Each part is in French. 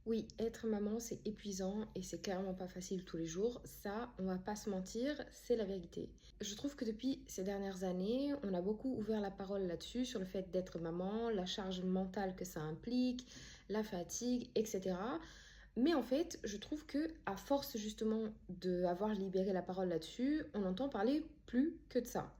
Oui, être maman, c'est épuisant et c'est clairement pas facile tous les jours. Ça, on va pas se mentir, c'est la vérité. Je trouve que depuis ces dernières années, on a beaucoup ouvert la parole là-dessus, sur le fait d'être maman, la charge mentale que ça implique, la fatigue, etc. Mais en fait, je trouve que à force justement d'avoir libéré la parole là-dessus, on entend parler plus que de ça.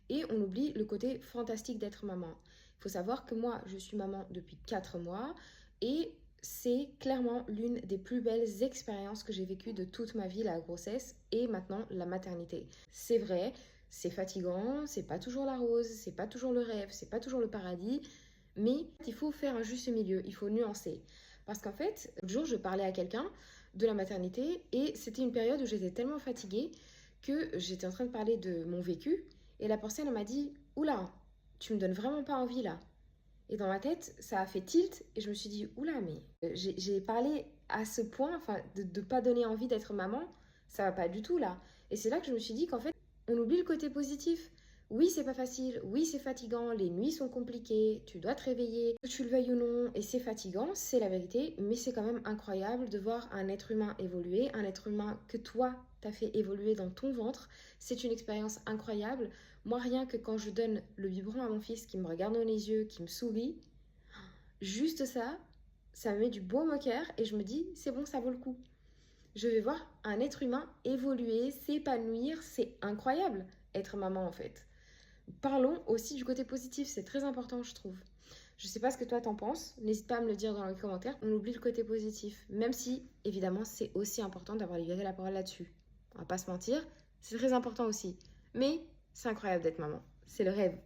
Et on oublie le côté fantastique d'être maman. Il faut savoir que moi, je suis maman depuis 4 mois et c'est clairement l'une des plus belles expériences que j'ai vécues de toute ma vie, la grossesse et maintenant la maternité. C'est vrai, c'est fatigant, c'est pas toujours la rose, c'est pas toujours le rêve, c'est pas toujours le paradis, mais il faut faire un juste milieu, il faut nuancer. Parce qu'en fait, l'autre jour, je parlais à quelqu'un de la maternité et c'était une période où j'étais tellement fatiguée que j'étais en train de parler de mon vécu et la personne elle m'a dit oula, tu me donnes vraiment pas envie là. Et dans ma tête, ça a fait tilt et je me suis dit oula, mais j'ai parlé à ce point, enfin, de ne pas donner envie d'être maman, ça va pas du tout là. Et c'est là que je me suis dit qu'en fait, on oublie le côté positif. Oui, c'est pas facile, oui, c'est fatigant, les nuits sont compliquées, tu dois te réveiller, que tu le veuilles ou non, et c'est fatigant, c'est la vérité, mais c'est quand même incroyable de voir un être humain évoluer, un être humain que toi, t'as fait évoluer dans ton ventre. C'est une expérience incroyable. Moi, rien que quand je donne le biberon à mon fils qui me regarde dans les yeux, qui me sourit, juste ça, ça me met du baume au cœur et je me dis, c'est bon, ça vaut le coup. Je vais voir un être humain évoluer, s'épanouir, c'est incroyable être maman en fait. Parlons aussi du côté positif, c'est très important je trouve. Je sais pas ce que toi t'en penses, n'hésite pas à me le dire dans les commentaires, on oublie le côté positif, même si évidemment c'est aussi important d'avoir libéré la parole là-dessus. On va pas se mentir, c'est très important aussi. Mais c'est incroyable d'être maman, c'est le rêve.